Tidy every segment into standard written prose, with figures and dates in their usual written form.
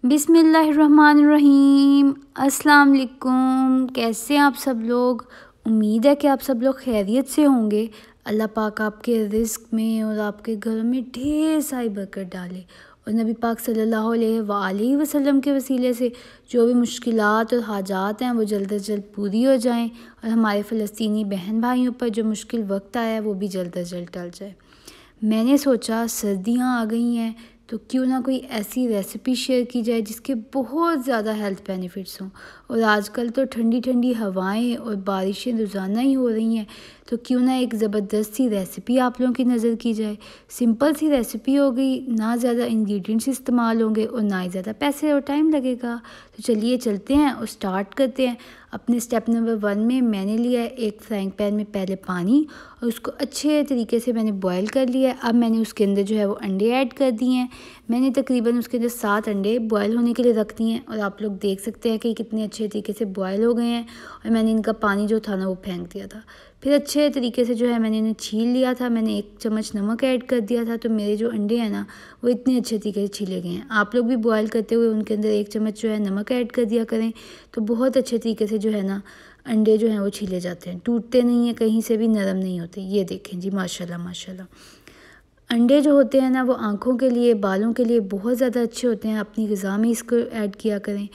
बिस्मिल्लाहिर्रहमानिर्रहीम। अस्सलाम वालेकुम। कैसे हैं आप सब लोग? उम्मीद है कि आप सब लोग खैरियत से होंगे। अल्लाह पाक आपके रिज़्क़ में और आपके घर में ढेर सारी बरकत डाले और नबी पाक सल्लल्लाहु अलैहि वसल्लम के वसीले से जो भी मुश्किलात और हाजात हैं वो जल्द अज जल्द पूरी हो जाएं और हमारे फ़लस्तीनी बहन भाइयों पर जो मुश्किल वक्त आया है वो भी जल्द अज जल्द टल जाए। मैंने सोचा सर्दियाँ आ गई हैं तो क्यों ना कोई ऐसी रेसिपी शेयर की जाए जिसके बहुत ज़्यादा हेल्थ बेनिफिट्स हों। और आजकल तो ठंडी ठंडी हवाएं और बारिशें रोज़ाना ही हो रही हैं, तो क्यों ना एक ज़बरदस्त सी रेसिपी आप लोगों की नज़र की जाए। सिंपल सी रेसिपी होगी, ना ज़्यादा इंग्रेडिएंट्स इस्तेमाल होंगे और ना ही ज़्यादा पैसे और टाइम लगेगा। तो चलिए चलते हैं और स्टार्ट करते हैं। अपने स्टेप नंबर 1 में मैंने लिया है एक फ्राइंग पैन में पहले पानी और उसको अच्छे तरीके से मैंने बॉयल कर लिया है। अब मैंने उसके अंदर जो है वो अंडे ऐड कर दिए हैं। मैंने तकरीबन उसके अंदर 7 अंडे बॉयल होने के लिए रख दिए हैं और आप लोग देख सकते हैं कि कितने अच्छे तरीके से बॉयल हो गए हैं और मैंने इनका पानी जो था ना वो फेंक दिया था। फिर अच्छे तरीके से जो है मैंने इन्हें छील लिया था। मैंने 1 चम्मच नमक ऐड कर दिया था, तो मेरे जो अंडे हैं ना वो इतने अच्छे तरीके से छीले गए हैं। आप लोग भी बॉयल करते हुए उनके अंदर 1 चम्मच जो है नमक ऐड कर दिया करें, तो बहुत अच्छे तरीके से जो है ना अंडे जो हैं वो छीले जाते हैं, टूटते नहीं हैं, कहीं से भी नरम नहीं होते। ये देखें जी, माशाल्लाह माशाल्लाह। अंडे जो होते हैं ना वो आँखों के लिए, बालों के लिए बहुत ज़्यादा अच्छे होते हैं। अपनी ग़िज़ा में इसको ऐड किया करें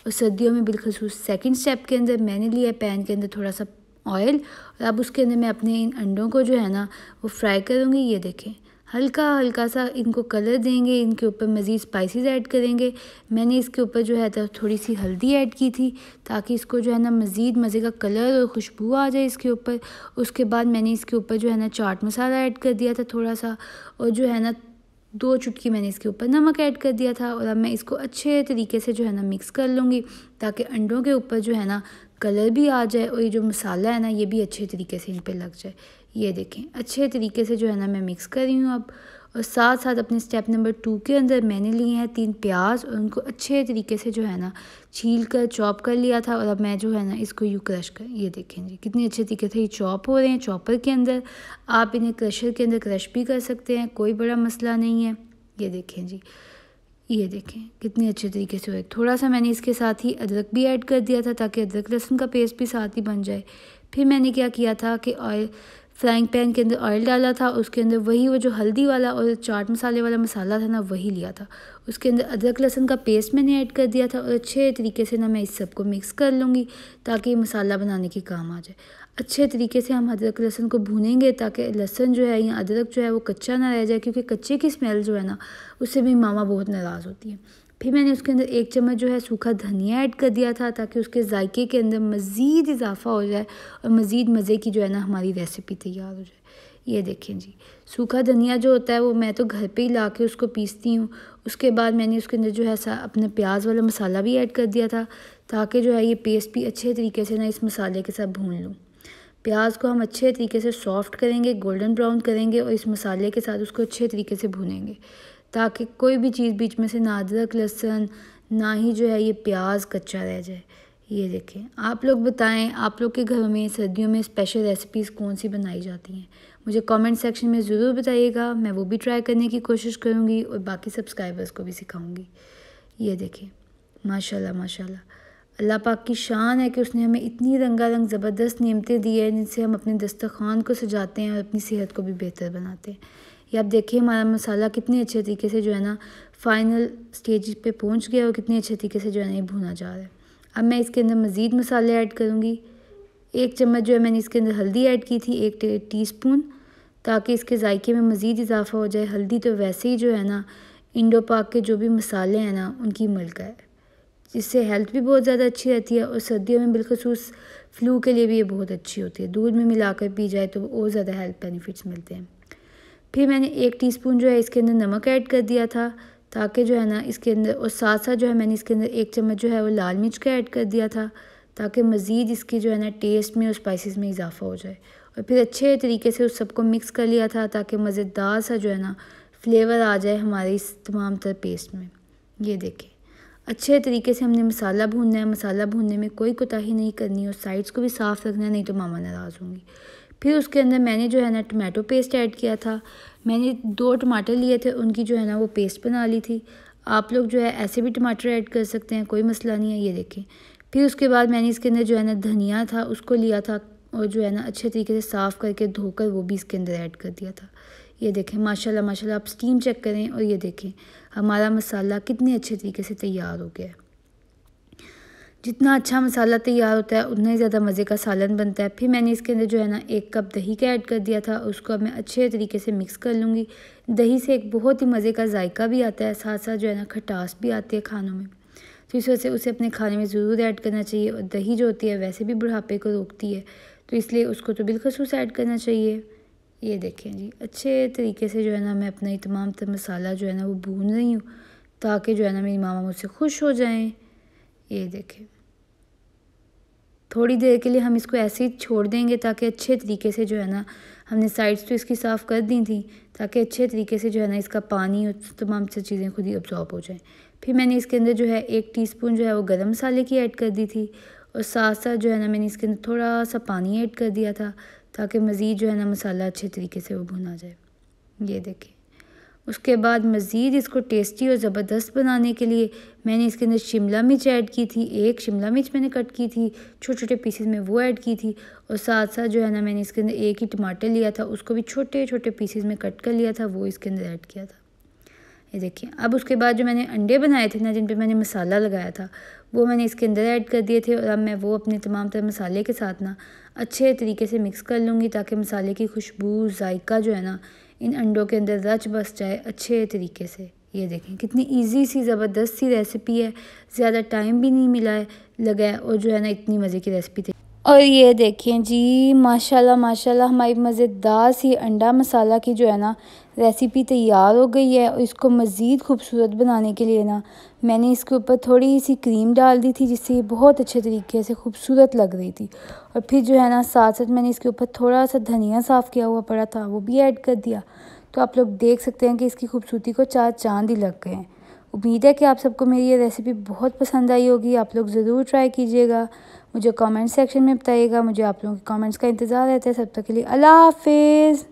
और सर्दियों में बिलखसूस। सेकंड स्टेप के अंदर मैंने लिया पैन के अंदर थोड़ा सा ऑयल और अब उसके अंदर मैं अपने इन अंडों को जो है ना वो फ्राई करूँगी। ये देखें, हल्का हल्का सा इनको कलर देंगे, इनके ऊपर मज़ीद स्पाइसेस ऐड करेंगे। मैंने इसके ऊपर जो है तो थोड़ी सी हल्दी ऐड की थी ताकि इसको जो है ना मज़ीद मज़े का कलर और खुशबू आ जाए इसके ऊपर। उसके बाद मैंने इसके ऊपर जो है ना चाट मसाला ऐड कर दिया था थोड़ा सा, और जो है ना 2 चुटकी मैंने इसके ऊपर नमक ऐड कर दिया था। और अब मैं इसको अच्छे तरीके से जो है ना मिक्स कर लूँगी ताकि अंडों के ऊपर जो है ना कलर भी आ जाए और ये जो मसाला है ना ये भी अच्छे तरीके से इन पे लग जाए। ये देखें, अच्छे तरीके से जो है ना मैं मिक्स कर रही हूँ अब। और साथ साथ अपने स्टेप नंबर 2 के अंदर मैंने लिए हैं 3 प्याज और उनको अच्छे तरीके से जो है ना छील कर चॉप कर लिया था। और अब मैं जो है ना इसको यूँ क्रश कर, ये देखें जी कितने अच्छे तरीके से ये चॉप हो रहे हैं चॉपर के अंदर। आप इन्हें क्रशर के अंदर क्रश भी कर सकते हैं, कोई बड़ा मसला नहीं है। ये देखें जी, ये देखें कितने अच्छे तरीके से हुए। थोड़ा सा मैंने इसके साथ ही अदरक भी ऐड कर दिया था ताकि अदरक लहसुन का पेस्ट भी साथ ही बन जाए। फिर मैंने क्या किया था कि ऑयल फ्राइंग पैन के अंदर ऑयल डाला था, उसके अंदर वही वो जो हल्दी वाला और चाट मसाले वाला मसाला था ना वही लिया था। उसके अंदर अदरक लहसुन का पेस्ट मैंने ऐड कर दिया था और अच्छे तरीके से ना मैं इस सबको मिक्स कर लूँगी ताकि मसाला बनाने के काम आ जाए। अच्छे तरीके से हम अदरक लहसुन को भूनेंगे ताकि लहसुन जो है या अदरक जो है वो कच्चा ना रह जाए, क्योंकि कच्चे की स्मेल जो है ना उससे भी मामा बहुत नाराज़ होती है। फिर मैंने उसके अंदर 1 चम्मच जो है सूखा धनिया ऐड कर दिया था ताकि उसके जायके के अंदर मज़ीद इजाफ़ा हो जाए और मज़ीद मज़े की जो है ना हमारी रेसिपी तैयार हो जाए। ये देखें जी, सूखा धनिया जो होता है वो मैं तो घर पे ही ला के उसको पीसती हूँ। उसके बाद मैंने उसके अंदर जो है अपने प्याज वाला मसाला भी ऐड कर दिया था ताकि जो है ये पेस्ट भी अच्छे तरीके से ना इस मसाले के साथ भून लूँ। प्याज को हम अच्छे तरीके से सॉफ़्ट करेंगे, गोल्डन ब्राउन करेंगे और इस मसाले के साथ उसको अच्छे तरीके से भूनेंगे ताकि कोई भी चीज़ बीच में से ना अदरक लहसुन ना ही जो है ये प्याज कच्चा रह जाए। ये देखें, आप लोग बताएं आप लोग के घरों में सर्दियों में स्पेशल रेसिपीज़ कौन सी बनाई जाती हैं, मुझे कमेंट सेक्शन में ज़रूर बताइएगा। मैं वो भी ट्राई करने की कोशिश करूँगी और बाकी सब्सक्राइबर्स को भी सिखाऊँगी। ये देखें, माशाल्लाह माशाल्लाह, अल्लाह पाक की शान है कि उसने हमें इतनी रंगारंग ज़बरदस्त नेमतें दी है जिनसे हम अपने दस्तरखान को सजाते हैं और अपनी सेहत को भी बेहतर बनाते हैं। ये आप देखिए हमारा मसाला कितने अच्छे तरीके से जो है ना फाइनल स्टेज पे पहुंच गया और कितने अच्छे तरीके से जो है ना ये भुना जा रहा है। अब मैं इसके अंदर मज़ीद मसाले ऐड करूँगी। 1 चम्मच जो है मैंने इसके अंदर हल्दी ऐड की थी, 1 टीस्पून, ताकि इसके जायके में मज़ीद इजाफ़ा हो जाए। हल्दी तो वैसे ही जो है ना इंडो पाक के जो भी मसाले हैं ना उनकी मलका है, जिससे हेल्थ भी बहुत ज़्यादा अच्छी रहती है और सर्दियों में बिलखसूस फ्लू के लिए भी ये बहुत अच्छी होती है। दूध में मिलाकर पी जाए तो और ज़्यादा हेल्थ बेनिफिट्स मिलते हैं। फिर मैंने 1 टीस्पून जो है इसके अंदर नमक ऐड कर दिया था ताकि जो है ना इसके अंदर, और साथ साथ जो है मैंने इसके अंदर 1 चम्मच जो है वो लाल मिर्च का ऐड कर दिया था ताकि मज़ीद इसकी जो है ना टेस्ट में और स्पाइसेस में इजाफ़ा हो जाए। और फिर अच्छे तरीके से उस सबको मिक्स कर लिया था ताकि मज़ेदार सा जो है ना फ्लेवर आ जाए हमारे इस तमाम तर पेस्ट में। ये देखें, अच्छे तरीके से हमने मसाला भूनना है। मसाला भूनने में कोई कोताही नहीं करनी और साइड्स को भी साफ़ रखना है, नहीं तो मामा नाराज़ होंगी। फिर उसके अंदर मैंने जो है ना टमाटो पेस्ट ऐड किया था। मैंने 2 टमाटर लिए थे, उनकी जो है ना वो पेस्ट बना ली थी। आप लोग जो है ऐसे भी टमाटर ऐड कर सकते हैं, कोई मसला नहीं है। ये देखें। फिर उसके बाद मैंने इसके अंदर जो है ना धनिया था उसको लिया था और जो है ना अच्छे तरीके से साफ़ करके धोकर वो भी इसके अंदर ऐड कर दिया था। ये देखें माशाल्लाह माशाल्लाह, आप स्टीम चेक करें और ये देखें हमारा मसाला कितने अच्छे तरीके से तैयार हो गया है। जितना अच्छा मसाला तैयार होता है उतना ही ज़्यादा मज़े का सालन बनता है। फिर मैंने इसके अंदर जो है ना 1 कप दही का ऐड कर दिया था, उसको अब मैं अच्छे तरीके से मिक्स कर लूँगी। दही से एक बहुत ही मज़े का जायका भी आता है, साथ साथ जो है ना खटास भी आती है खानों में। तो इस वजह से उसे अपने खाने में ज़रूर ऐड करना चाहिए। और दही जो होती है वैसे भी बुढ़ापे को रोकती है, तो इसलिए उसको तो बिलखसूस ऐड करना चाहिए। ये देखें जी, अच्छे तरीके से जो है ना मैं अपना ये तमाम मसाला जो है ना वो भून रही हूँ, ताकि जो है ना मेरी मामा मुझसे खुश हो जाएं। ये देखें, थोड़ी देर के लिए हम इसको ऐसे ही छोड़ देंगे ताकि अच्छे तरीके से जो है ना, हमने साइड्स तो इसकी साफ़ कर दी थी ताकि अच्छे तरीके से जो है ना इसका पानी और तमाम सी चीज़ें खुद ही अब्जॉर्ब हो जाएं। फिर मैंने इसके अंदर जो है 1 टीस्पून जो है वो गरम मसाले की ऐड कर दी थी और साथ साथ जो है ना मैंने इसके अंदर थोड़ा सा पानी ऐड कर दिया था ताकि मज़ीद जो है ना मसाला अच्छे तरीके से वो भुना जाए। ये देखें, उसके बाद मज़ीद इसको टेस्टी और ज़बरदस्त बनाने के लिए मैंने इसके अंदर शिमला मिर्च ऐड की थी। 1 शिमला मिर्च मैंने कट की थी छोटे छोटे पीसेस में, वो ऐड की थी। और साथ साथ जो है ना मैंने इसके अंदर 1 ही टमाटर लिया था, उसको भी छोटे छोटे पीसेस में कट कर लिया था, वो इसके अंदर ऐड किया था। ये देखिए, अब उसके बाद जो मैंने अंडे बनाए थे ना, जिन पे मैंने मसाला लगाया था, वो मैंने इसके अंदर ऐड कर दिए थे। और अब मैं वो अपने तमाम तरह मसाले के साथ ना अच्छे तरीके से मिक्स कर लूँगी ताकि मसाले की खुशबू जायका जो है ना इन अंडों के अंदर रच बस जाए अच्छे तरीके से। ये देखें कितनी इजी सी ज़बरदस्त सी रेसिपी है, ज़्यादा टाइम भी नहीं मिला है लगा है और जो है ना इतनी मज़े की रेसिपी थी। और ये देखें जी, माशाल्लाह माशाल्लाह हमारी मज़ेदार सी अंडा मसाला की जो है ना रेसिपी तैयार हो गई है। और इसको मज़ीद खूबसूरत बनाने के लिए ना मैंने इसके ऊपर थोड़ी सी क्रीम डाल दी थी, जिससे ये बहुत अच्छे तरीके से खूबसूरत लग रही थी। और फिर जो है ना साथ साथ मैंने इसके ऊपर थोड़ा सा धनिया साफ़ किया हुआ पड़ा था, वो भी ऐड कर दिया। तो आप लोग देख सकते हैं कि इसकी खूबसूरती को 4 चाँद ही लग गए हैं। उम्मीद है कि आप सबको मेरी ये रेसिपी बहुत पसंद आई होगी। आप लोग ज़रूर ट्राई कीजिएगा, मुझे कमेंट सेक्शन में बताइएगा। मुझे आप लोगों के कमेंट्स का इंतज़ार रहता है। सब तक के लिए अल्लाह हाफ़िज़।